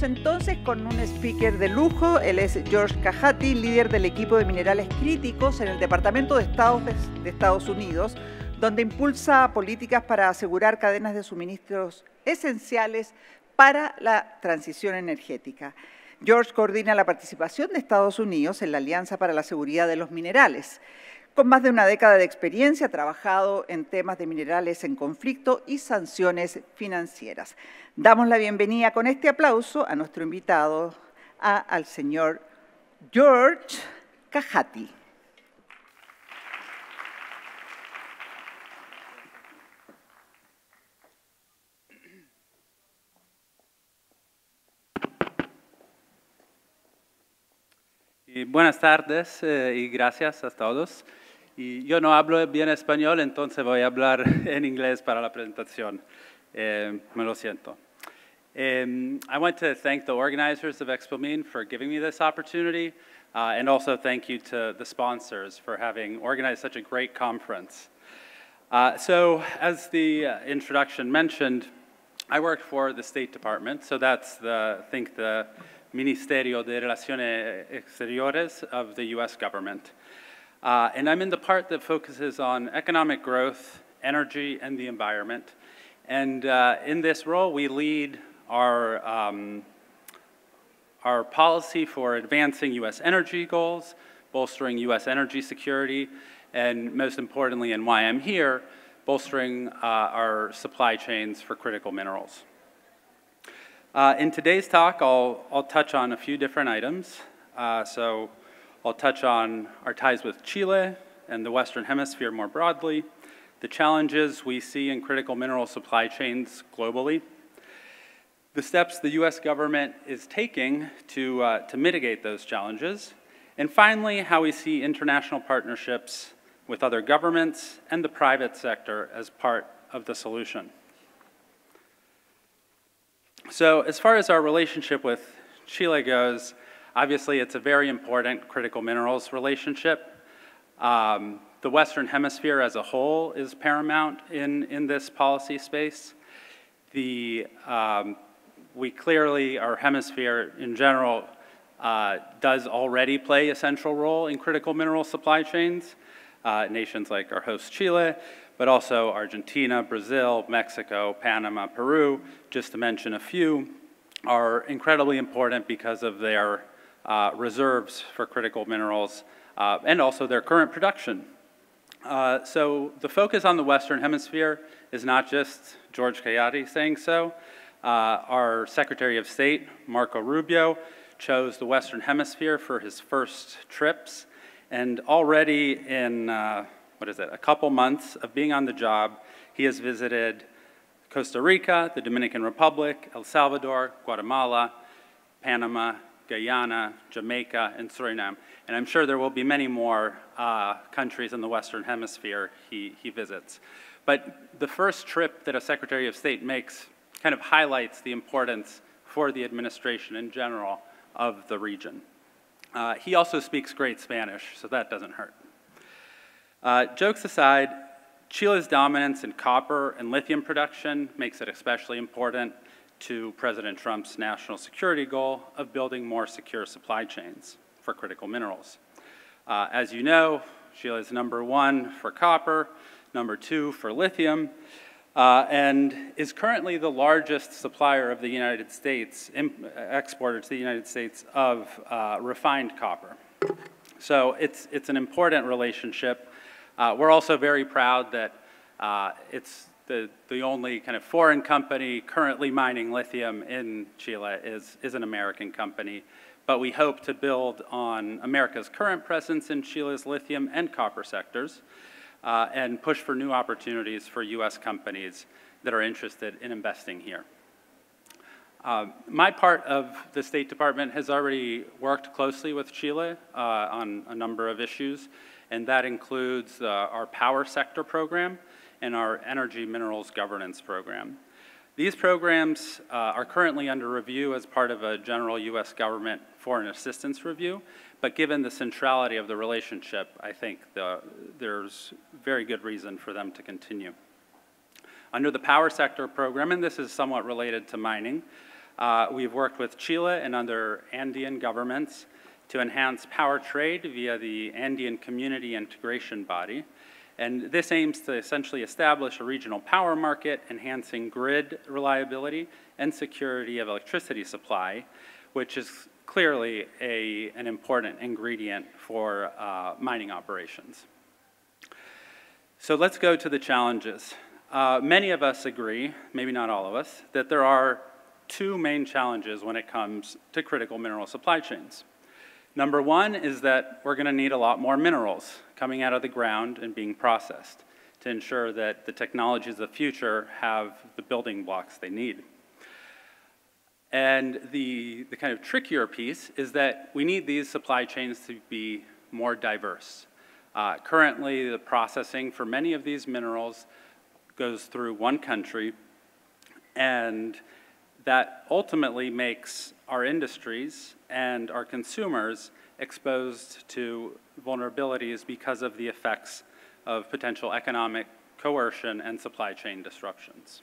entonces con un speaker de lujo. Él es George Cajati, líder del equipo de minerales críticos en el Departamento de Estado de Estados Unidos, donde impulsa políticas para asegurar cadenas de suministros esenciales para la transición energética. George coordina la participación de Estados Unidos en la Alianza para la Seguridad de los Minerales. Con más de una década de experiencia, ha trabajado en temas de minerales en conflicto y sanciones financieras. Damos la bienvenida con este aplauso a nuestro invitado, al señor George Cajati. Buenas tardes y gracias a todos. Y yo no hablo bien español, entonces voy a hablar en inglés para la presentación. Me lo siento. I want to thank the organizers of ExpoMin for giving me this opportunity, and also thank you to the sponsors for having organized such a great conference. So, as the introduction mentioned, I work for the State Department, so that's the Ministerio de Relaciones Exteriores of the US government. And I'm in the part that focuses on economic growth, energy, and the environment. And in this role, we lead our policy for advancing US energy goals, bolstering US energy security, and most importantly, and why I'm here, bolstering our supply chains for critical minerals. In today's talk, I'll touch on a few different items. So I'll touch on our ties with Chile and the Western Hemisphere more broadly, the challenges we see in critical mineral supply chains globally, the steps the US government is taking to mitigate those challenges, and finally, how we see international partnerships with other governments and the private sector as part of the solution. So as far as our relationship with Chile goes, obviously it's a very important critical minerals relationship. The Western Hemisphere as a whole is paramount in this policy space. We clearly, our hemisphere in general, does already play a central role in critical mineral supply chains. Nations like our host Chile, but also Argentina, Brazil, Mexico, Panama, Peru, just to mention a few, are incredibly important because of their reserves for critical minerals and also their current production. So the focus on the Western Hemisphere is not just George Cajati saying so. Our Secretary of State, Marco Rubio, chose the Western Hemisphere for his first trips, and already in a couple months of being on the job, he has visited Costa Rica, the Dominican Republic, El Salvador, Guatemala, Panama, Guyana, Jamaica, and Suriname. And I'm sure there will be many more countries in the Western Hemisphere he visits. But the first trip that a Secretary of State makes kind of highlights the importance for the administration in general of the region. He also speaks great Spanish, so that doesn't hurt. Jokes aside, Chile's dominance in copper and lithium production makes it especially important to President Trump's national security goal of building more secure supply chains for critical minerals. As you know, Chile is #1 for copper, #2 for lithium, and is currently the largest supplier of the United States, exporter to the United States of refined copper. So it's an important relationship. We're also very proud that it's the only kind of foreign company currently mining lithium in Chile is an American company. But we hope to build on America's current presence in Chile's lithium and copper sectors and push for new opportunities for US companies that are interested in investing here. My part of the State Department has already worked closely with Chile on a number of issues, and that includes our power sector program and our energy minerals governance program. These programs are currently under review as part of a general US government foreign assistance review, but given the centrality of the relationship, I think there's very good reason for them to continue. Under the power sector program, and this is somewhat related to mining, we've worked with Chile and other Andean governments to enhance power trade via the Andean Community Integration Body. And this aims to essentially establish a regional power market, enhancing grid reliability and security of electricity supply, which is clearly an important ingredient for mining operations. So let's go to the challenges. Many of us agree, maybe not all of us, that there are two main challenges when it comes to critical mineral supply chains. Number one is that we're going to need a lot more minerals coming out of the ground and being processed to ensure that the technologies of the future have the building blocks they need. And the kind of trickier piece is that we need these supply chains to be more diverse. Currently, the processing for many of these minerals goes through one country, and that ultimately makes our industries and our consumers exposed to vulnerabilities because of the effects of potential economic coercion and supply chain disruptions.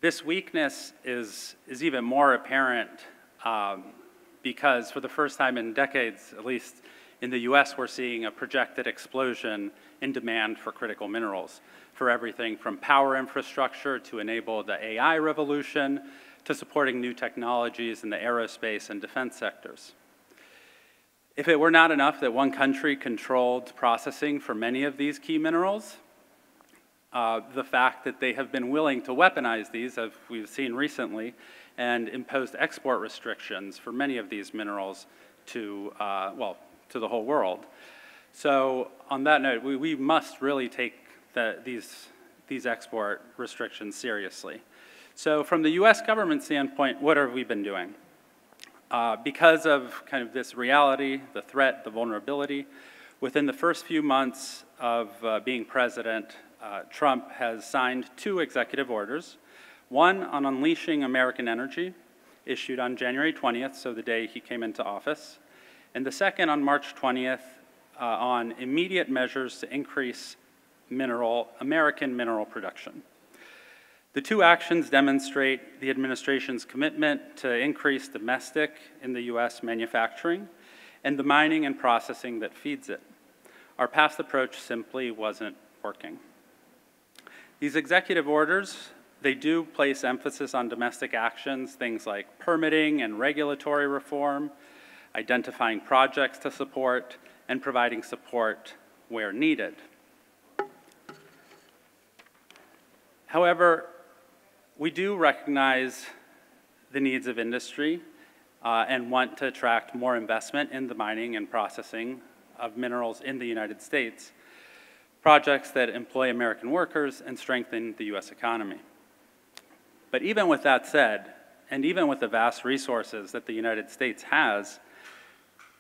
This weakness is even more apparent because for the first time in decades, at least in the US, we're seeing a projected explosion in demand for critical minerals, for everything from power infrastructure to enable the AI revolution, to supporting new technologies in the aerospace and defense sectors. If it were not enough that one country controlled processing for many of these key minerals, the fact that they have been willing to weaponize these, as we've seen recently, and imposed export restrictions for many of these minerals to, well, to the whole world. So on that note, we must really take these export restrictions seriously. So from the US government standpoint, what have we been doing? Because of kind of this reality, the threat, the vulnerability, within the first few months of being president, Trump has signed 2 executive orders, one on unleashing American energy, issued on January 20th, so the day he came into office, and the second on March 20th on immediate measures to increase American mineral production. The 2 actions demonstrate the administration's commitment to increase domestic in the US manufacturing and the mining and processing that feeds it. Our past approach simply wasn't working. These executive orders, they do place emphasis on domestic actions, things like permitting and regulatory reform, identifying projects to support, and providing support where needed. However, we do recognize the needs of industry and want to attract more investment in the mining and processing of minerals in the United States, projects that employ American workers and strengthen the US economy. But even with that said, and even with the vast resources that the United States has,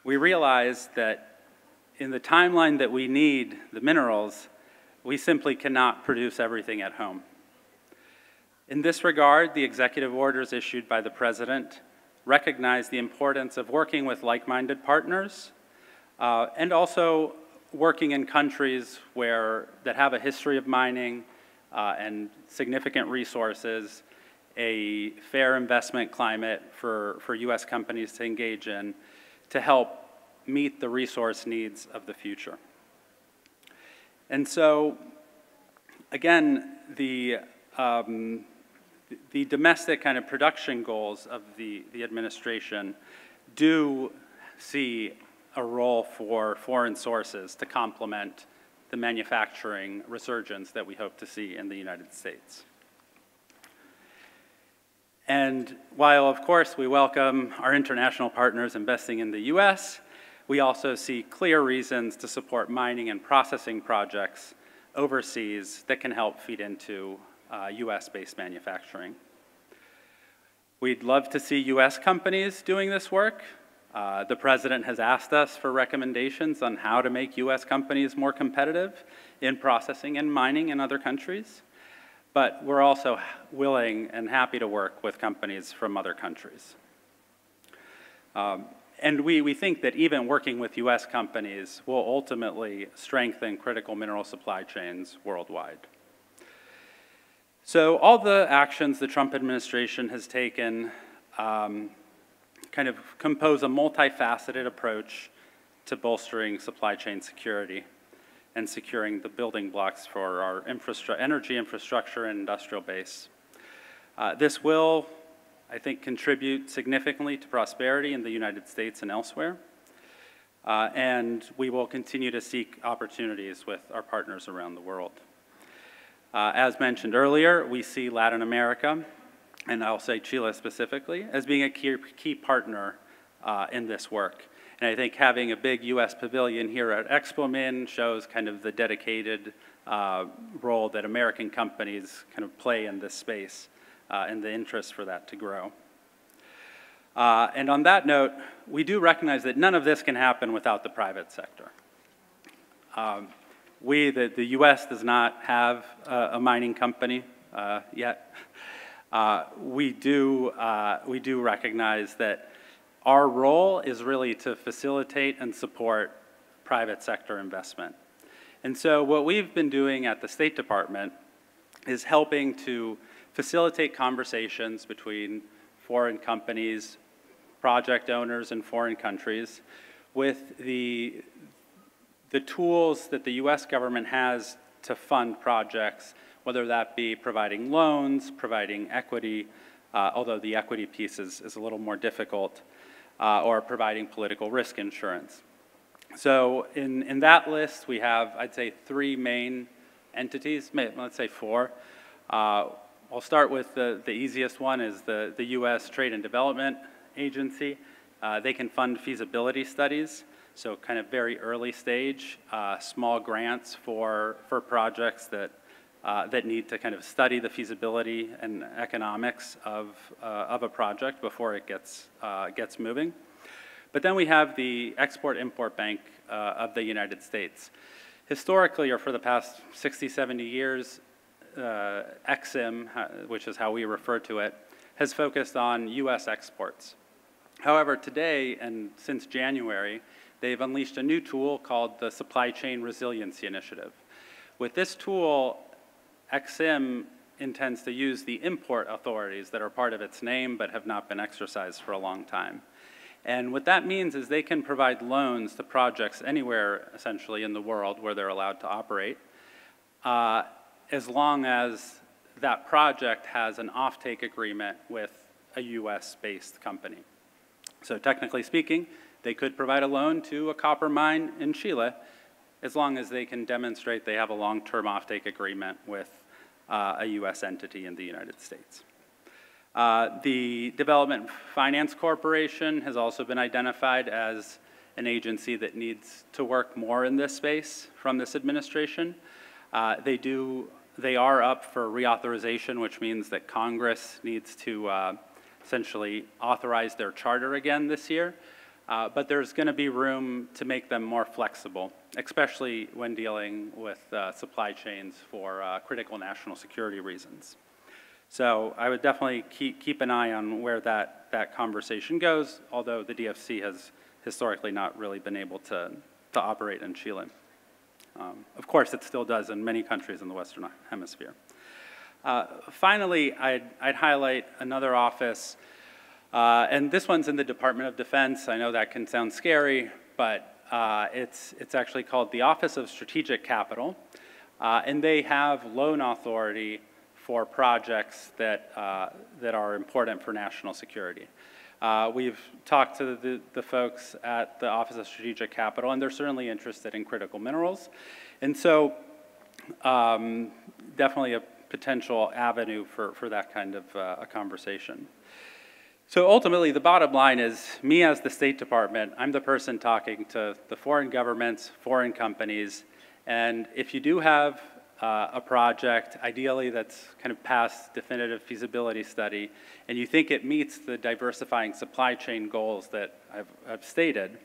we realize that in the timeline that we need the minerals, we simply cannot produce everything at home. In this regard, the executive orders issued by the President recognize the importance of working with like-minded partners and also working in countries that have a history of mining and significant resources, a fair investment climate for US companies to engage in to help meet the resource needs of the future. And so, again, the domestic kind of production goals of the administration do see a role for foreign sources to complement the manufacturing resurgence that we hope to see in the United States. And while, of course, we welcome our international partners investing in the US, we also see clear reasons to support mining and processing projects overseas that can help feed into US-based manufacturing. We'd love to see US companies doing this work. The President has asked us for recommendations on how to make US companies more competitive in processing and mining in other countries. But we're also willing and happy to work with companies from other countries. And we think that even working with US companies will ultimately strengthen critical mineral supply chains worldwide. So all the actions the Trump administration has taken kind of compose a multifaceted approach to bolstering supply chain security and securing the building blocks for our energy infrastructure and industrial base. This will, I think, contribute significantly to prosperity in the United States and elsewhere. And we will continue to seek opportunities with our partners around the world. As mentioned earlier, we see Latin America, and I'll say Chile specifically, as being a key partner in this work. And I think having a big U.S. pavilion here at ExpoMin shows kind of the dedicated role that American companies kind of play in this space and the interest for that to grow. And on that note, we do recognize that none of this can happen without the private sector. The U.S. does not have a mining company yet. We do recognize that our role is really to facilitate and support private sector investment. And so what we've been doing at the State Department is helping to facilitate conversations between foreign companies, project owners in foreign countries, with the tools that the U.S. government has to fund projects, whether that be providing loans, providing equity, although the equity piece is a little more difficult, or providing political risk insurance. So in that list, we have, I'd say, 3 main entities, let's say 4. I'll start with the easiest one is the U.S. Trade and Development Agency. They can fund feasibility studies, so kind of very early stage, small grants for projects that need to kind of study the feasibility and economics of a project before it gets moving. But then we have the Export-Import Bank of the United States. Historically, or for the past 60, 70 years, EXIM, which is how we refer to it, has focused on U.S. exports. However, today, and since January, they've unleashed a new tool called the Supply Chain Resiliency Initiative. With this tool, EXIM intends to use the import authorities that are part of its name but have not been exercised for a long time. And what that means is they can provide loans to projects anywhere, essentially, in the world where they're allowed to operate, as long as that project has an offtake agreement with a US-based company. So technically speaking, they could provide a loan to a copper mine in Chile as long as they can demonstrate they have a long-term offtake agreement with a US entity in the United States. The Development Finance Corporation has also been identified as an agency that needs to work more in this space from this administration. They are up for reauthorization, which means that Congress needs to essentially authorize their charter again this year. But there's going to be room to make them more flexible, especially when dealing with supply chains for critical national security reasons. So I would definitely keep an eye on where that conversation goes, although the DFC has historically not really been able to operate in Chile. Of course, it still does in many countries in the Western Hemisphere. Finally, I'd highlight another office, and this one's in the Department of Defense. I know that can sound scary, but it's actually called the Office of Strategic Capital, and they have loan authority for projects that are important for national security. We've talked to the folks at the Office of Strategic Capital, and they're certainly interested in critical minerals. And so definitely a potential avenue for that kind of a conversation. So ultimately, the bottom line is, me as the State Department, I'm the person talking to the foreign governments, foreign companies, and if you do have a project, ideally that's kind of past definitive feasibility study, and you think it meets the diversifying supply chain goals that I've stated,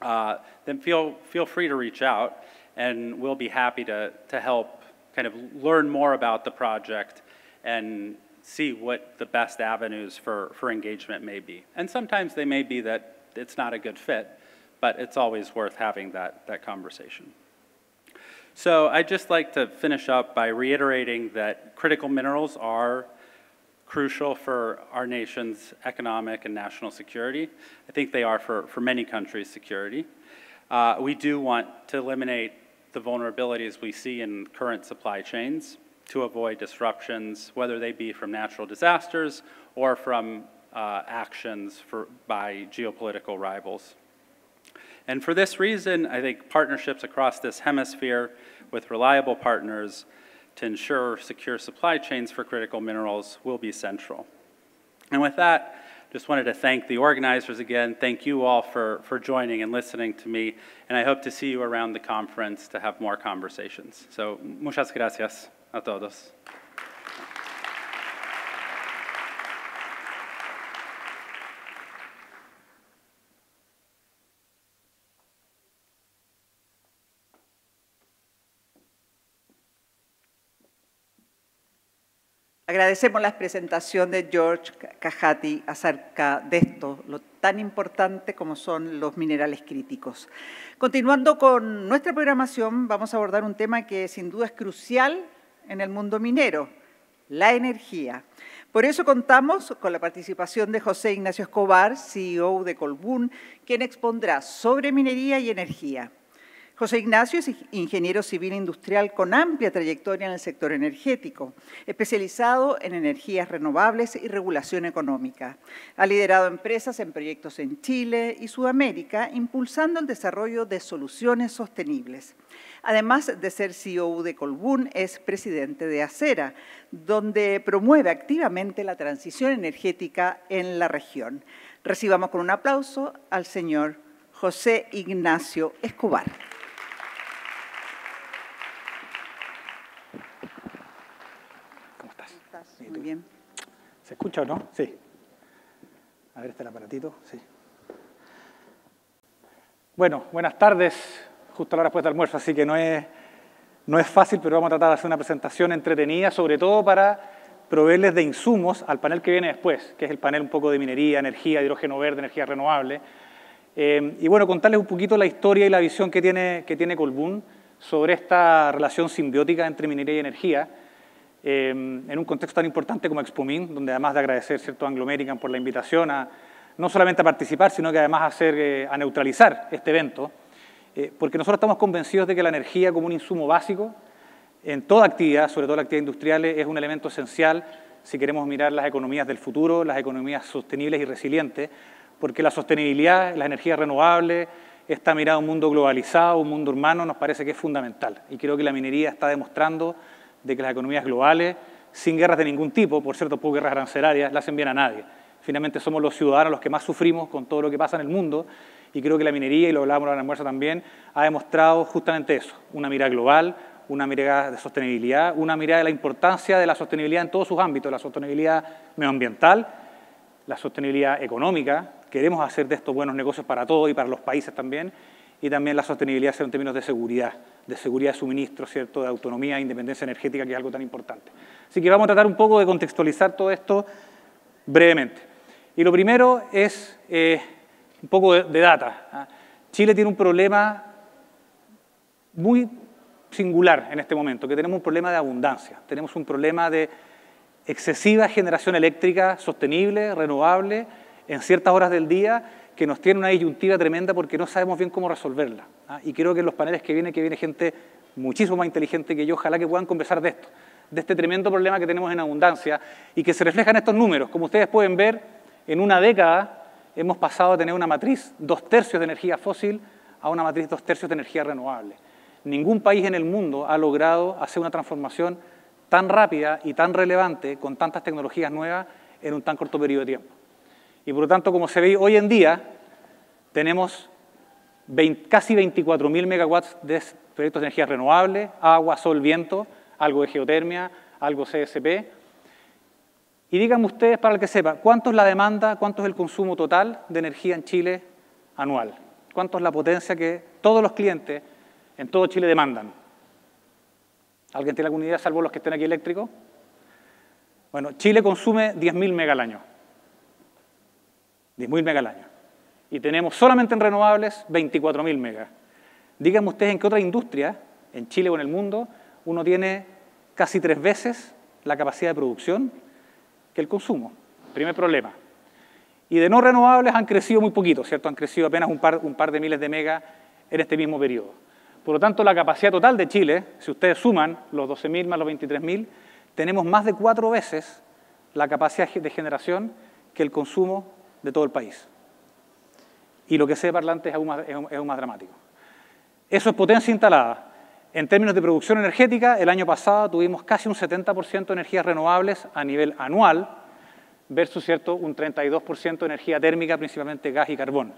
then feel free to reach out, and we'll be happy to help kind of learn more about the project and see what the best avenues for engagement may be. And sometimes they may be that it's not a good fit, but it's always worth having that conversation. So I'd just like to finish up by reiterating that critical minerals are crucial for our nation's economic and national security. I think they are for many countries' security. We do want to eliminate the vulnerabilities we see in current supply chains to avoid disruptions, whether they be from natural disasters or from actions by geopolitical rivals. And for this reason, I think partnerships across this hemisphere with reliable partners to ensure secure supply chains for critical minerals will be central. And with that, just wanted to thank the organizers again. Thank you all for joining and listening to me. And I hope to see you around the conference to have more conversations. So, muchas gracias a todos. Agradecemos la presentación de George Cajati acerca de esto, lo tan importante como son los minerales críticos. Continuando con nuestra programación, vamos a abordar un tema que sin duda es crucial en el mundo minero, la energía. Por eso contamos con la participación de José Ignacio Escobar, CEO de Colbún, quien expondrá sobre minería y energía. José Ignacio es ingeniero civil industrial con amplia trayectoria en el sector energético, especializado en energías renovables y regulación económica. Ha liderado empresas en proyectos en Chile y Sudamérica, impulsando el desarrollo de soluciones sostenibles. Además de ser CEO de Colbún, es presidente de Acera, donde promueve activamente la transición energética en la región. Recibamos con un aplauso al señor José Ignacio Escobar. Muy bien. ¿Se escucha o no? Sí. A ver, este el aparatito. Sí. Bueno, buenas tardes. Justo a la hora después del almuerzo, así que no es fácil, pero vamos a tratar de hacer una presentación entretenida, sobre todo para proveerles de insumos al panel que viene después, que es el panel un poco de minería, energía, hidrógeno verde, energía renovable. Y bueno, contarles un poquito la historia y la visión que tiene Colbún sobre esta relación simbiótica entre minería y energía, en un contexto tan importante como Expomin, donde además de agradecer, ¿cierto?, a Anglo American por la invitación no solamente a participar, sino que además a neutralizar este evento, porque nosotros estamos convencidos de que la energía como un insumo básico en toda actividad, sobre todo la actividad industrial, es un elemento esencial si queremos mirar las economías del futuro, las economías sostenibles y resilientes, porque la sostenibilidad, las energías renovables, esta mirada a un mundo globalizado, un mundo urbano, nos parece que es fundamental. Y creo que la minería está demostrando de que las economías globales, sin guerras de ningún tipo, por cierto, poco guerras arancelarias, le hacen bien a nadie. Finalmente somos los ciudadanos los que más sufrimos con todo lo que pasa en el mundo, y creo que la minería, y lo hablábamos en el almuerzo también, ha demostrado justamente eso, una mirada global, una mirada de sostenibilidad, una mirada de la importancia de la sostenibilidad en todos sus ámbitos, la sostenibilidad medioambiental, la sostenibilidad económica, queremos hacer de estos buenos negocios para todos y para los países también, y también la sostenibilidad en términos de seguridad de suministro, ¿cierto?, de autonomía e independencia energética, que es algo tan importante. Así que vamos a tratar un poco de contextualizar todo esto brevemente. Y lo primero es un poco de data. Chile tiene un problema muy singular en este momento, que tenemos un problema de abundancia, tenemos un problema de excesiva generación eléctrica sostenible, renovable, en ciertas horas del día, que nos tiene una disyuntiva tremenda porque no sabemos bien cómo resolverla. Y creo que en los paneles que viene gente muchísimo más inteligente que yo, ojalá que puedan conversar de esto, de este tremendo problema que tenemos en abundancia y que se refleja en estos números. Como ustedes pueden ver, en una década hemos pasado a tener una matriz 2/3 de energía fósil a una matriz 2/3 de energía renovable. Ningún país en el mundo ha logrado hacer una transformación tan rápida y tan relevante con tantas tecnologías nuevas en un tan corto periodo de tiempo. Y por lo tanto, como se ve hoy en día, tenemos casi 24.000 megawatts de proyectos de energía renovable, agua, sol, viento, algo de geotermia, algo CSP. Y díganme ustedes, para el que sepa, ¿cuánto es la demanda, cuánto es el consumo total de energía en Chile anual? ¿Cuánto es la potencia que todos los clientes en todo Chile demandan? ¿Alguien tiene alguna idea, salvo los que estén aquí eléctricos? Bueno, Chile consume 10.000 megas al año. 10.000 megas al año. Y tenemos solamente en renovables 24.000 megas. Díganme ustedes en qué otra industria en Chile o en el mundo, uno tiene casi 3 veces la capacidad de producción que el consumo. Primer problema. Y de no renovables han crecido muy poquito, ¿cierto? Han crecido apenas un par de miles de megas en este mismo periodo. Por lo tanto, la capacidad total de Chile, si ustedes suman los 12.000 más los 23.000, tenemos más de 4 veces la capacidad de generación que el consumo de todo el país. Y lo que sé de parlante es aún más dramático. Eso es potencia instalada. En términos de producción energética, el año pasado tuvimos casi un 70% de energías renovables a nivel anual, versus, ¿cierto?, un 32% de energía térmica, principalmente gas y carbón,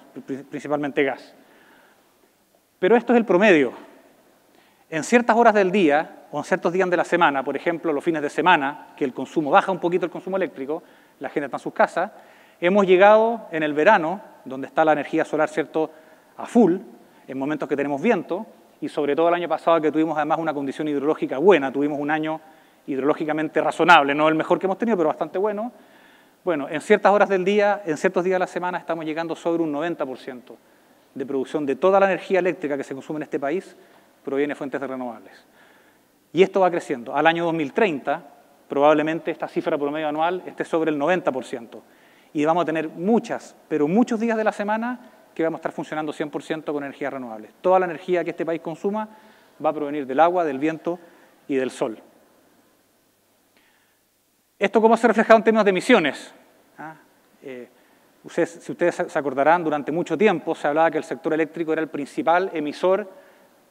principalmente gas. Pero esto es el promedio. En ciertas horas del día, o en ciertos días de la semana, por ejemplo, los fines de semana, que el consumo baja un poquito el consumo eléctrico, la gente está en sus casas, hemos llegado en el verano, donde está la energía solar, ¿cierto?, a full, en momentos que tenemos viento, y sobre todo el año pasado que tuvimos además una condición hidrológica buena, tuvimos un año hidrológicamente razonable, no el mejor que hemos tenido, pero bastante bueno. Bueno, en ciertas horas del día, en ciertos días de la semana, estamos llegando sobre un 90% de producción de toda la energía eléctrica que se consume en este país, proviene de fuentes renovables. Y esto va creciendo. Al año 2030, probablemente esta cifra promedio anual esté sobre el 90%. Y vamos a tener muchas, pero muchos días de la semana que vamos a estar funcionando 100% con energías renovables. Toda la energía que este país consuma va a provenir del agua, del viento y del sol. ¿Esto cómo se ha reflejado en términos de emisiones? Si ustedes se acordarán, durante mucho tiempo se hablaba que el sector eléctrico era el principal emisor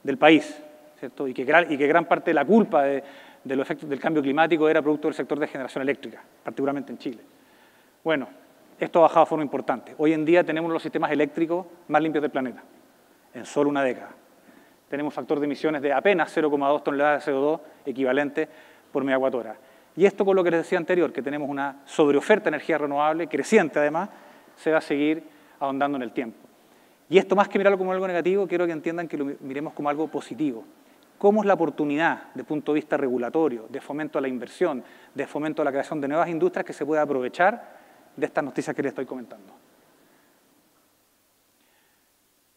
del país, ¿cierto? Y que gran parte de la culpa de los efectos del cambio climático era producto del sector de generación eléctrica, particularmente en Chile. Bueno, esto ha bajado de forma importante. Hoy en día tenemos los sistemas eléctricos más limpios del planeta, en solo una década. Tenemos factor de emisiones de apenas 0,2 toneladas de CO2 equivalente por megawatt hora. Y esto, con lo que les decía anterior, que tenemos una sobreoferta de energía renovable, creciente además, se va a seguir ahondando en el tiempo. Y esto, más que mirarlo como algo negativo, quiero que entiendan que lo miremos como algo positivo. ¿Cómo es la oportunidad, de punto de vista regulatorio, de fomento a la inversión, de fomento a la creación de nuevas industrias que se puede aprovechar de estas noticias que les estoy comentando?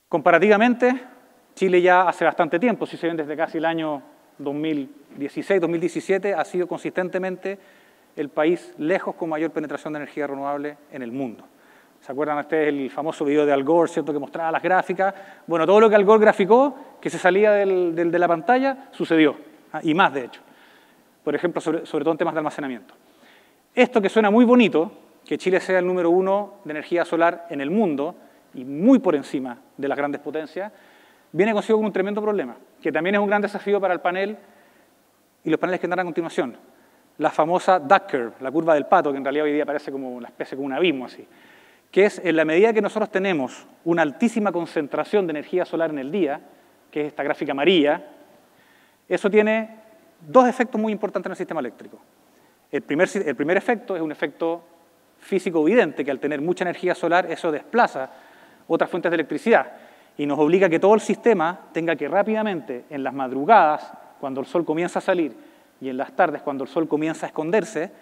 Comparativamente, Chile ya hace bastante tiempo, si se ven desde casi el año 2016, 2017, ha sido consistentemente el país lejos con mayor penetración de energía renovable en el mundo. ¿Se acuerdan ustedes el famoso video de Al Gore, ¿cierto?, que mostraba las gráficas? Bueno, todo lo que Al Gore graficó, que se salía de la pantalla, sucedió, y más de hecho. Por ejemplo, sobre todo en temas de almacenamiento. Esto que suena muy bonito, que Chile sea el número 1 de energía solar en el mundo, y muy por encima de las grandes potencias, viene consigo con un tremendo problema, que también es un gran desafío para el panel y los paneles que andan a continuación. La famosa duck curve, la curva del pato, que en realidad hoy día parece como una especie, como un abismo así, que es en la medida que nosotros tenemos una altísima concentración de energía solar en el día, que es esta gráfica amarilla, eso tiene 2 efectos muy importantes en el sistema eléctrico. El primer efecto es un efecto físico evidente, que al tener mucha energía solar, eso desplaza otras fuentes de electricidad y nos obliga a que todo el sistema tenga que rápidamente, en las madrugadas, cuando el sol comienza a salir, y en las tardes, cuando el sol comienza a esconderse,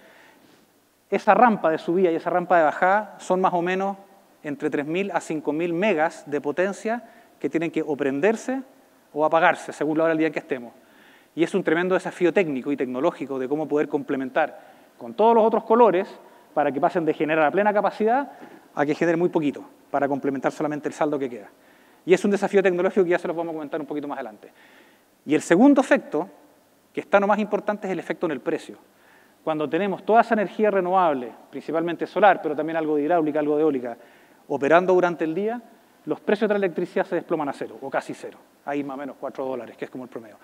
esa rampa de subida y esa rampa de bajada son más o menos entre 3.000 a 5.000 megas de potencia que tienen que o prenderse o apagarse, según la hora del día en que estemos. Y es un tremendo desafío técnico y tecnológico de cómo poder complementar con todos los otros colores para que pasen de generar a plena capacidad a que genere muy poquito, para complementar solamente el saldo que queda. Y es un desafío tecnológico que ya se los vamos a comentar un poquito más adelante. Y el segundo efecto, que está no más importante, es el efecto en el precio. Cuando tenemos toda esa energía renovable, principalmente solar, pero también algo de hidráulica, algo de eólica, operando durante el día, los precios de la electricidad se desploman a cero, o casi cero. Ahí más o menos $4, que es como el promedio.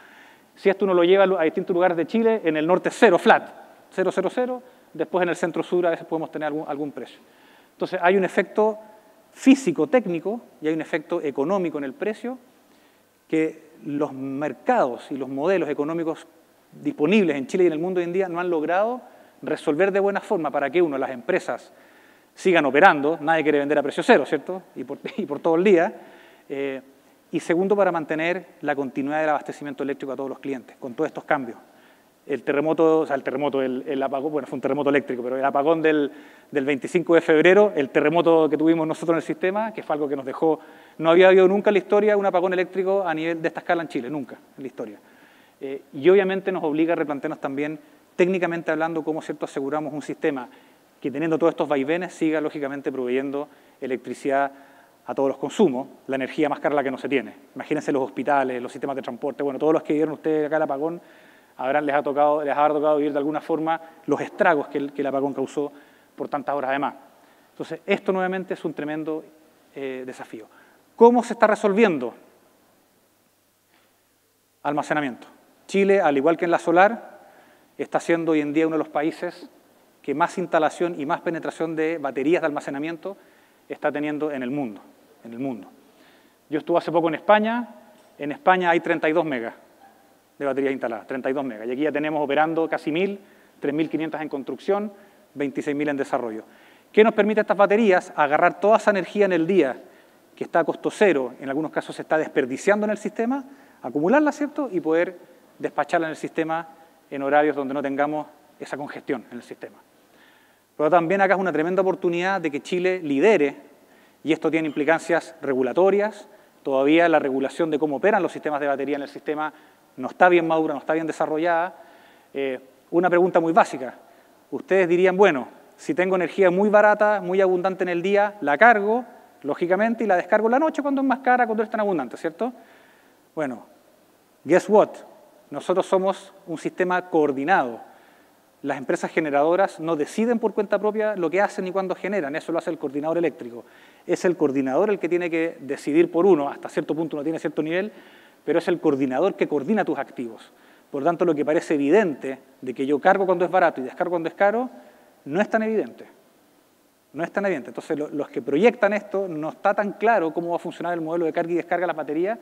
Si esto uno lo lleva a distintos lugares de Chile, en el norte es cero, flat, 0, 0, 0, después en el centro-sur a veces podemos tener algún precio. Entonces hay un efecto físico, técnico, y hay un efecto económico en el precio, que los mercados y los modelos económicos disponibles en Chile y en el mundo hoy en día no han logrado resolver de buena forma para que, uno, las empresas sigan operando, nadie quiere vender a precio cero, ¿cierto?, y por todo el día, y segundo, para mantener la continuidad del abastecimiento eléctrico a todos los clientes, con todos estos cambios el terremoto, o sea, el apagón, bueno, fue un terremoto eléctrico, pero el apagón del 25 de febrero, el terremoto que tuvimos nosotros en el sistema, que fue algo que nos dejó, no había habido nunca en la historia un apagón eléctrico a nivel de esta escala en Chile, nunca en la historia. Y obviamente nos obliga a replantearnos también, técnicamente hablando, cómo aseguramos un sistema que teniendo todos estos vaivenes siga lógicamente proveyendo electricidad a todos los consumos, la energía más cara la que no se tiene. Imagínense los hospitales, los sistemas de transporte, bueno, todos los que vieron ustedes acá el apagón, les habrá tocado vivir de alguna forma los estragos que el apagón causó por tantas horas de más. Entonces, esto nuevamente es un tremendo desafío. ¿Cómo se está resolviendo? Almacenamiento. Chile, al igual que en la solar, está siendo hoy en día uno de los países que más instalación y más penetración de baterías de almacenamiento está teniendo en el mundo. Yo estuve hace poco en España hay 32 megas de baterías instaladas, 32 megas, y aquí ya tenemos operando casi 1.000, 3.500 en construcción, 26.000 en desarrollo. ¿Qué nos permite estas baterías? Agarrar toda esa energía en el día, que está a costo cero, en algunos casos se está desperdiciando en el sistema, acumularla, ¿cierto?, y poder despacharla en el sistema en horarios donde no tengamos esa congestión en el sistema. Pero también acá es una tremenda oportunidad de que Chile lidere, y esto tiene implicancias regulatorias. Todavía la regulación de cómo operan los sistemas de batería en el sistema no está bien madura, no está bien desarrollada. Una pregunta muy básica. Ustedes dirían, bueno, si tengo energía muy barata, muy abundante en el día, la cargo, lógicamente, y la descargo en la noche cuando es más cara, cuando es tan abundante, ¿cierto? Bueno, guess what? Nosotros somos un sistema coordinado. Las empresas generadoras no deciden por cuenta propia lo que hacen y cuándo generan, eso lo hace el coordinador eléctrico. Es el coordinador el que tiene que decidir por uno, hasta cierto punto uno tiene cierto nivel, pero es el coordinador que coordina tus activos. Por tanto, lo que parece evidente de que yo cargo cuando es barato y descargo cuando es caro, no es tan evidente. No es tan evidente. Entonces, los que proyectan esto, no está tan claro cómo va a funcionar el modelo de carga y descarga de las baterías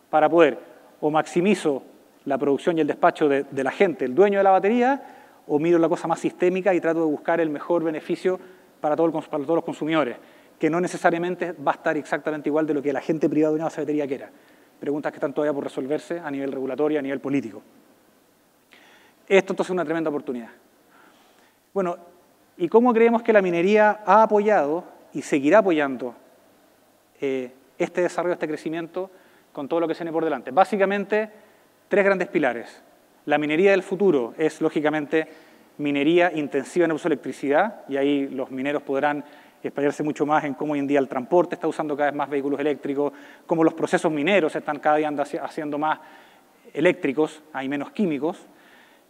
para poder o maximizo la producción y el despacho de la gente, el dueño de la batería, o miro la cosa más sistémica y trato de buscar el mejor beneficio para todos los consumidores, que no necesariamente va a estar exactamente igual de lo que la gente privada de una batería quiera. Preguntas que están todavía por resolverse a nivel regulatorio, a nivel político. Esto entonces es una tremenda oportunidad. Bueno, ¿y cómo creemos que la minería ha apoyado y seguirá apoyando este desarrollo, este crecimiento con todo lo que se viene por delante? Básicamente, tres grandes pilares. La minería del futuro es, lógicamente, minería intensiva en el uso de electricidad, y ahí los mineros podrán explayarse mucho más en cómo hoy en día el transporte está usando cada vez más vehículos eléctricos, cómo los procesos mineros están cada día haciendo más eléctricos, hay menos químicos.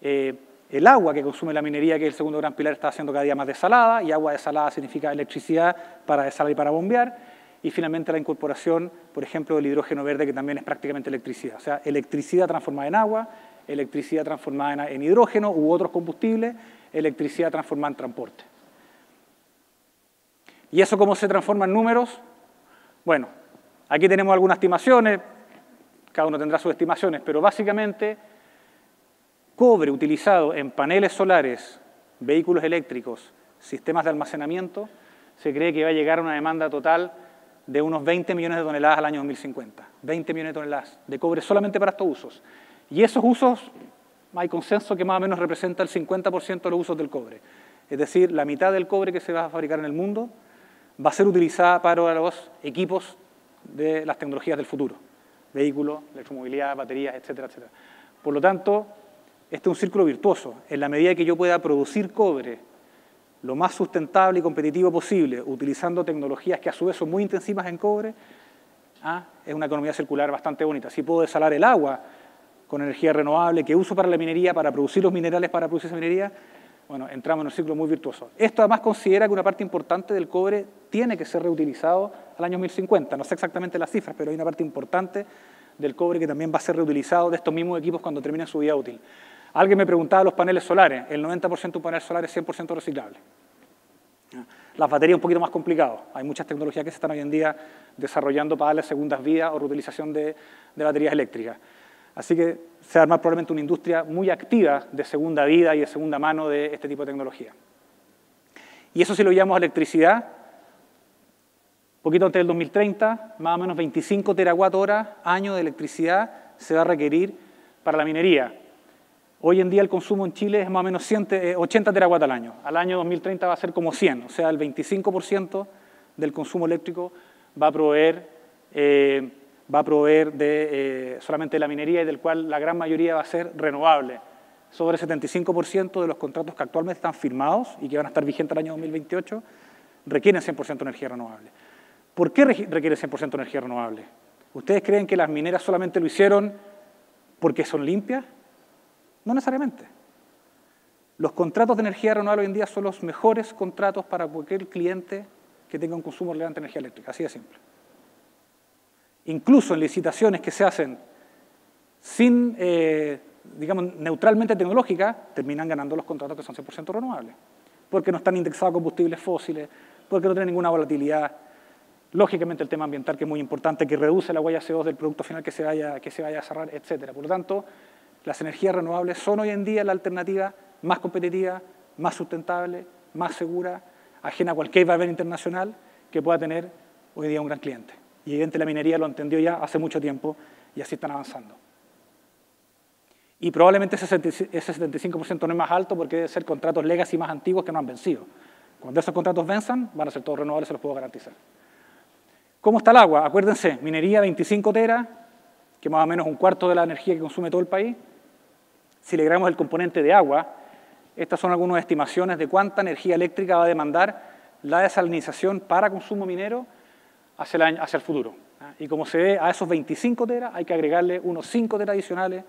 El agua que consume la minería, que es el segundo gran pilar, está haciendo cada día más desalada, y agua desalada significa electricidad para desalar y para bombear. Y finalmente la incorporación, por ejemplo, del hidrógeno verde, que también es prácticamente electricidad. O sea, electricidad transformada en agua, electricidad transformada en hidrógeno u otros combustibles, electricidad transformada en transporte. ¿Y eso cómo se transforma en números? Bueno, aquí tenemos algunas estimaciones, cada uno tendrá sus estimaciones, pero básicamente cobre utilizado en paneles solares, vehículos eléctricos, sistemas de almacenamiento, se cree que va a llegar a una demanda total de unos 20 millones de toneladas al año 2050. 20 millones de toneladas de cobre solamente para estos usos. Y esos usos, hay consenso que más o menos representa el 50% de los usos del cobre. Es decir, la mitad del cobre que se va a fabricar en el mundo va a ser utilizada para los equipos de las tecnologías del futuro. Vehículos, electromovilidad, baterías, etcétera, etcétera. Por lo tanto, este es un círculo virtuoso. En la medida que yo pueda producir cobre lo más sustentable y competitivo posible, utilizando tecnologías que a su vez son muy intensivas en cobre, es una economía circular bastante bonita. Si puedo desalar el agua con energía renovable que uso para la minería, para producir los minerales para producir esa minería, bueno, entramos en un ciclo muy virtuoso. Esto además considera que una parte importante del cobre tiene que ser reutilizado al año 2050. No sé exactamente las cifras, pero hay una parte importante del cobre que también va a ser reutilizado de estos mismos equipos cuando terminen su vida útil. Alguien me preguntaba los paneles solares. El 90% de un panel solar es 100% reciclable. Las baterías un poquito más complicado. Hay muchas tecnologías que se están hoy en día desarrollando para darle segundas vidas o reutilización de baterías eléctricas. Así que se va a armar probablemente una industria muy activa de segunda vida y de segunda mano de este tipo de tecnología. Y eso si lo llevamos a electricidad, poquito antes del 2030, más o menos 25 terawatt-horas año de electricidad se va a requerir para la minería. Hoy en día el consumo en Chile es más o menos 80 terawatts al año. Al año 2030 va a ser como 100, o sea, el 25% del consumo eléctrico va a proveer solamente de la minería y del cual la gran mayoría va a ser renovable. Sobre el 75% de los contratos que actualmente están firmados y que van a estar vigentes el año 2028 requieren 100% energía renovable. ¿Por qué requiere 100% energía renovable? ¿Ustedes creen que las mineras solamente lo hicieron porque son limpias? No necesariamente. Los contratos de energía renovable hoy en día son los mejores contratos para cualquier cliente que tenga un consumo relevante de energía eléctrica, así de simple. Incluso en licitaciones que se hacen sin, digamos, neutralmente tecnológicas, terminan ganando los contratos que son 100% renovables, porque no están indexados a combustibles fósiles, porque no tienen ninguna volatilidad. Lógicamente el tema ambiental, que es muy importante, que reduce la huella CO2 del producto final que se vaya a cerrar, etc. Por lo tanto, las energías renovables son hoy en día la alternativa más competitiva, más sustentable, más segura, ajena a cualquier barrera internacional que pueda tener hoy día un gran cliente. Y evidentemente la minería lo entendió ya hace mucho tiempo y así están avanzando. Y probablemente ese 75% no es más alto porque debe ser contratos legacy más antiguos que no han vencido. Cuando esos contratos venzan, van a ser todos renovables, se los puedo garantizar. ¿Cómo está el agua? Acuérdense, minería 25 teras, que más o menos un cuarto de la energía que consume todo el país. Si le agregamos el componente de agua, estas son algunas estimaciones de cuánta energía eléctrica va a demandar la desalinización para consumo minero hacia el futuro. Y como se ve, a esos 25 teras hay que agregarle unos 5 teras adicionales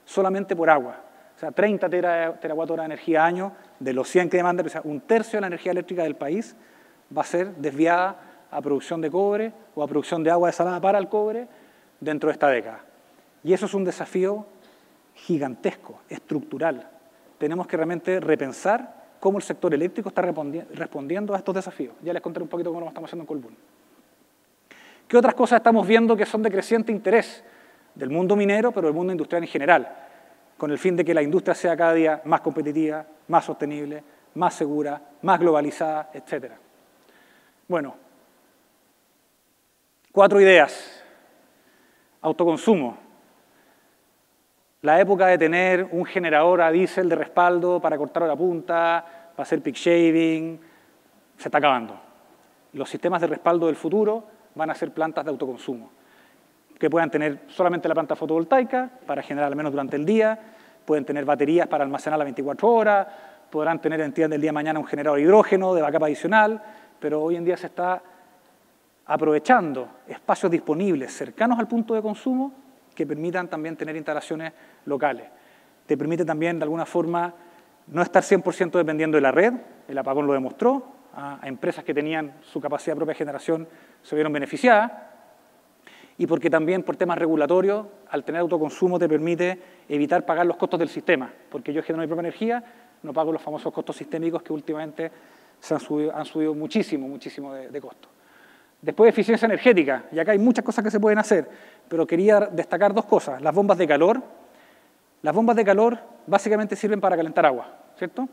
solamente por agua. O sea, 30 terawatt hora de energía año de los 100 que demanda, o sea, un tercio de la energía eléctrica del país va a ser desviada a producción de cobre o a producción de agua desalada para el cobre dentro de esta década. Y eso es un desafío gigantesco, estructural. Tenemos que realmente repensar cómo el sector eléctrico está respondiendo a estos desafíos. Ya les contaré un poquito cómo lo estamos haciendo en Colbún. ¿Qué otras cosas estamos viendo que son de creciente interés del mundo minero, pero del mundo industrial en general, con el fin de que la industria sea cada día más competitiva, más sostenible, más segura, más globalizada, etc.? Bueno, 4 ideas. Autoconsumo. La época de tener un generador a diésel de respaldo para cortar la punta, para hacer peak shaving, se está acabando. Los sistemas de respaldo del futuro van a ser plantas de autoconsumo, que puedan tener solamente la planta fotovoltaica para generar al menos durante el día, pueden tener baterías para almacenar las 24 horas, podrán tener, entienden, el día de mañana un generador de hidrógeno de backup adicional, pero hoy en día se está aprovechando espacios disponibles cercanos al punto de consumo que permitan también tener instalaciones locales. Te permite también, de alguna forma, no estar 100% dependiendo de la red, el apagón lo demostró, a empresas que tenían su capacidad de propia generación se vieron beneficiadas, y porque también por temas regulatorios, al tener autoconsumo te permite evitar pagar los costos del sistema, porque yo genero mi propia energía, no pago los famosos costos sistémicos que últimamente han subido muchísimo de costo. Después, eficiencia energética, y acá hay muchas cosas que se pueden hacer, pero quería destacar 2 cosas. Las bombas de calor. Las bombas de calor básicamente sirven para calentar agua, ¿cierto?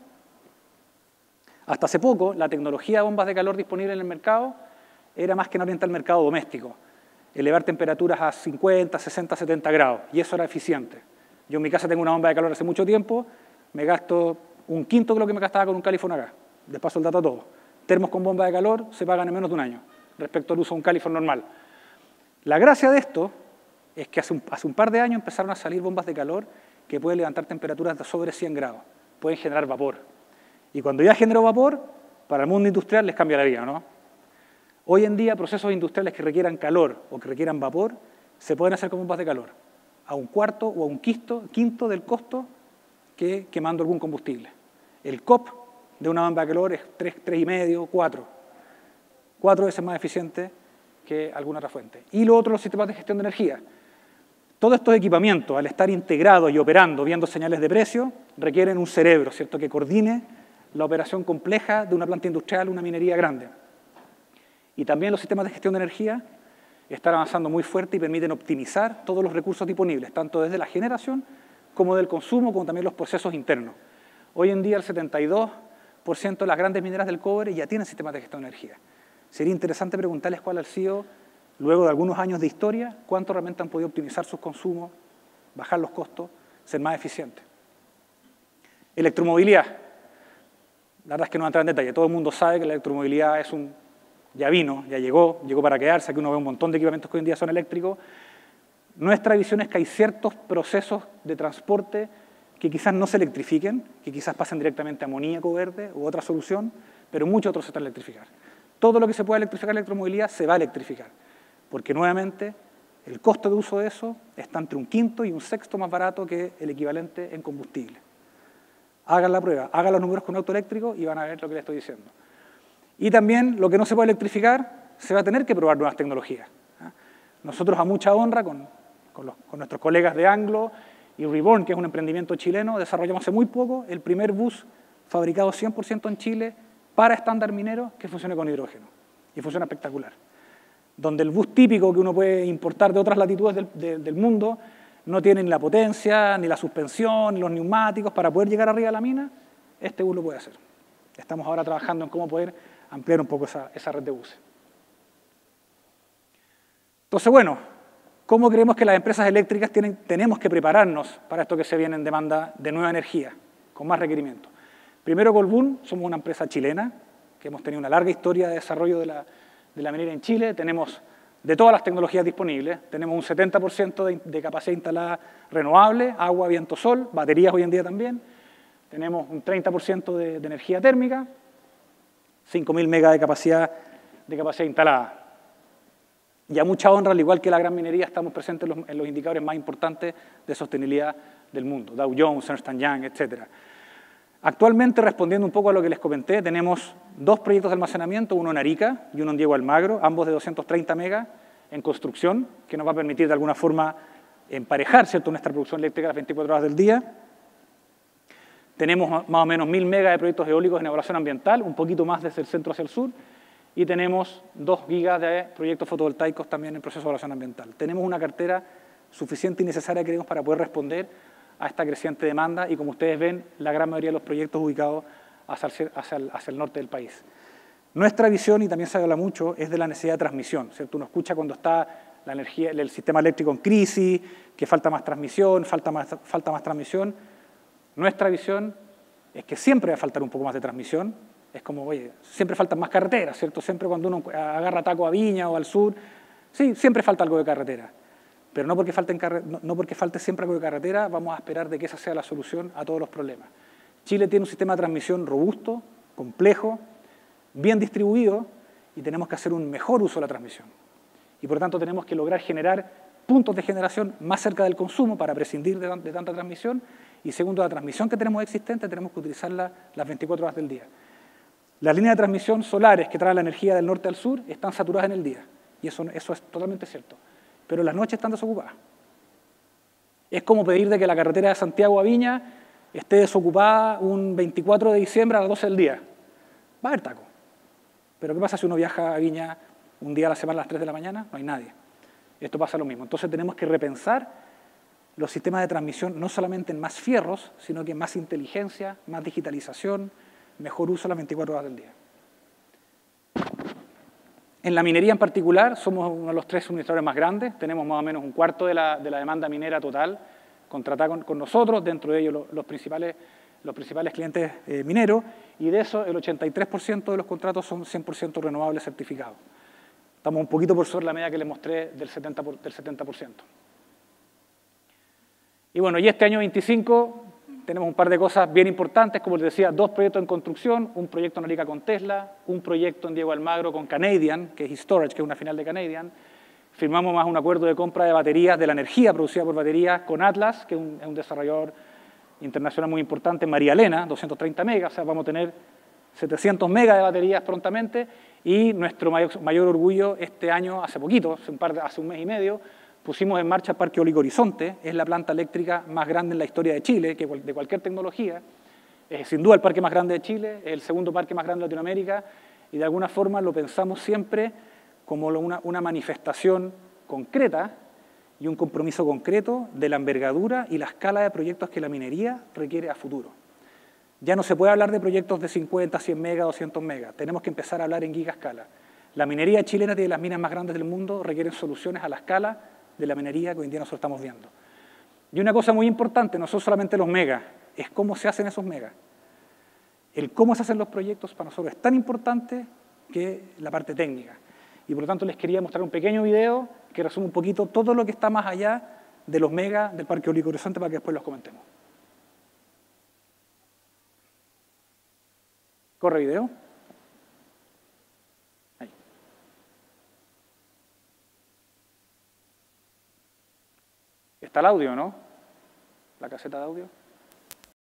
Hasta hace poco, la tecnología de bombas de calor disponible en el mercado era más que orientada al mercado doméstico. Elevar temperaturas a 50, 60, 70 grados, y eso era eficiente. Yo en mi casa tengo una bomba de calor hace mucho tiempo, me gasto un quinto de lo que me gastaba con un Califón acá. Les paso el dato a todos. Termos con bomba de calor se pagan en menos de un año respecto al uso de un Califón normal. La gracia de esto es que hace un par de años empezaron a salir bombas de calor que pueden levantar temperaturas de sobre 100 grados, pueden generar vapor. Y cuando ya generó vapor, para el mundo industrial les cambia la vida, ¿no? Hoy en día, procesos industriales que requieran calor o que requieran vapor, se pueden hacer con bombas de calor, a un cuarto o a un quinto del costo que quemando algún combustible. El COP de una bomba de calor es 3,5, 4. 4 veces más eficiente que alguna otra fuente. Y lo otro, los sistemas de gestión de energía. Todos estos equipamientos, al estar integrados y operando, viendo señales de precio, requieren un cerebro, ¿cierto?, que coordine la operación compleja de una planta industrial, una minería grande. Y también los sistemas de gestión de energía están avanzando muy fuerte y permiten optimizar todos los recursos disponibles, tanto desde la generación como del consumo, como también los procesos internos. Hoy en día el 72% de las grandes mineras del cobre ya tienen sistemas de gestión de energía. Sería interesante preguntarles cuál ha sido, luego de algunos años de historia, cuánto realmente han podido optimizar sus consumos, bajar los costos, ser más eficientes. Electromovilidad. La verdad es que no voy a entrar en detalle. Todo el mundo sabe que la electromovilidad ya vino, ya llegó para quedarse. Aquí uno ve un montón de equipamientos que hoy en día son eléctricos. Nuestra visión es que hay ciertos procesos de transporte que quizás no se electrifiquen, que quizás pasen directamente a amoníaco verde u otra solución, pero muchos otros se están a electrificar. Todo lo que se pueda electrificar en la electromovilidad se va a electrificar, porque nuevamente el costo de uso de eso está entre un quinto y un sexto más barato que el equivalente en combustible. Hagan la prueba, hagan los números con auto eléctrico y van a ver lo que les estoy diciendo. Y también lo que no se puede electrificar, se va a tener que probar nuevas tecnologías. Nosotros, a mucha honra, con nuestros colegas de Anglo y Reborn, que es un emprendimiento chileno, desarrollamos hace muy poco el primer bus fabricado 100% en Chile para estándar minero que funcione con hidrógeno. Y funciona espectacular. Donde el bus típico que uno puede importar de otras latitudes del mundo no tiene ni la potencia, ni la suspensión, ni los neumáticos para poder llegar arriba de la mina, este bus lo puede hacer. Estamos ahora trabajando en cómo poder ampliar un poco esa red de buses. Entonces, bueno, ¿cómo creemos que las empresas eléctricas tenemos que prepararnos para esto que se viene en demanda de nueva energía, con más requerimientos? Primero, Colbún, somos una empresa chilena, que hemos tenido una larga historia de desarrollo de la minería en Chile. Tenemos de todas las tecnologías disponibles, tenemos un 70% de capacidad instalada renovable, agua, viento, sol, baterías hoy en día también. Tenemos un 30% de energía térmica, 5.000 megas de capacidad instalada. Y a mucha honra, al igual que la gran minería, estamos presentes en los indicadores más importantes de sostenibilidad del mundo, Dow Jones, Ernst & Young, etc. Actualmente, respondiendo un poco a lo que les comenté, tenemos dos proyectos de almacenamiento, uno en Arica y uno en Diego Almagro, ambos de 230 megas en construcción, que nos va a permitir de alguna forma emparejar, ¿cierto?, nuestra producción eléctrica las 24 horas del día. Tenemos más o menos 1.000 megas de proyectos eólicos en evaluación ambiental, un poquito más desde el centro hacia el sur, y tenemos 2 gigas de proyectos fotovoltaicos también en proceso de evaluación ambiental. Tenemos una cartera suficiente y necesaria, creemos, para poder responder a esta creciente demanda y, como ustedes ven, la gran mayoría de los proyectos ubicados hacia el norte del país. Nuestra visión, y también se habla mucho, es de la necesidad de transmisión, ¿cierto? Uno escucha cuando está la energía, el sistema eléctrico en crisis, que falta más transmisión, falta más transmisión. Nuestra visión es que siempre va a faltar un poco más de transmisión. Es como, oye, siempre faltan más carreteras, ¿cierto? Siempre cuando uno agarra taco a Viña o al sur, sí, siempre falta algo de carretera. Pero no porque falte siempre algo de carretera, vamos a esperar de que esa sea la solución a todos los problemas. Chile tiene un sistema de transmisión robusto, complejo, bien distribuido, y tenemos que hacer un mejor uso de la transmisión. Y por lo tanto tenemos que lograr generar puntos de generación más cerca del consumo para prescindir de tanta transmisión. Y segundo, la transmisión que tenemos existente tenemos que utilizarla las 24 horas del día. Las líneas de transmisión solares que traen la energía del norte al sur están saturadas en el día, y eso es totalmente cierto, pero las noches están desocupadas. Es como pedir de que la carretera de Santiago a Viña esté desocupada un 24 de diciembre a las 12 del día. Va a haber taco. Pero ¿qué pasa si uno viaja a Viña un día a la semana a las 3 de la mañana? No hay nadie. Esto pasa lo mismo. Entonces tenemos que repensar los sistemas de transmisión no solamente en más fierros, sino que en más inteligencia, más digitalización, mejor uso las 24 horas del día. En la minería en particular, somos uno de los 3 suministradores más grandes, tenemos más o menos un cuarto de la demanda minera total contratada con nosotros, dentro de ellos los principales clientes mineros, y de eso el 83% de los contratos son 100% renovables certificados. Estamos un poquito por sobre la media que les mostré del 70%. Y bueno, y este año 25 tenemos un par de cosas bien importantes, como les decía, 2 proyectos en construcción, un proyecto en Arica con Tesla, un proyecto en Diego Almagro con Canadian, que es E-Storage, que es una filial de Canadian. Firmamos más un acuerdo de compra de baterías, de la energía producida por baterías, con Atlas, que es un desarrollador internacional muy importante, en María Elena, 230 megas, o sea, vamos a tener 700 megas de baterías prontamente, y nuestro mayor orgullo este año, hace poquito, hace un mes y medio, pusimos en marcha el Parque Eólico Horizonte, es la planta eléctrica más grande en la historia de Chile, de cualquier tecnología, es sin duda el parque más grande de Chile, es el segundo parque más grande de Latinoamérica, y de alguna forma lo pensamos siempre como una manifestación concreta y un compromiso concreto de la envergadura y la escala de proyectos que la minería requiere a futuro. Ya no se puede hablar de proyectos de 50, 100 megas, 200 megas, tenemos que empezar a hablar en gigascala. La minería chilena tiene las minas más grandes del mundo, requieren soluciones a la escala de la minería que hoy en día nosotros estamos viendo. Y una cosa muy importante, no son solamente los megas, es cómo se hacen esos megas. El cómo se hacen los proyectos para nosotros es tan importante que la parte técnica. Y por lo tanto les quería mostrar un pequeño video que resume un poquito todo lo que está más allá de los megas del Parque Eólico Horizonte para que después los comentemos. ¿Corre video? Ahí. Está el audio, ¿no? La caseta de audio.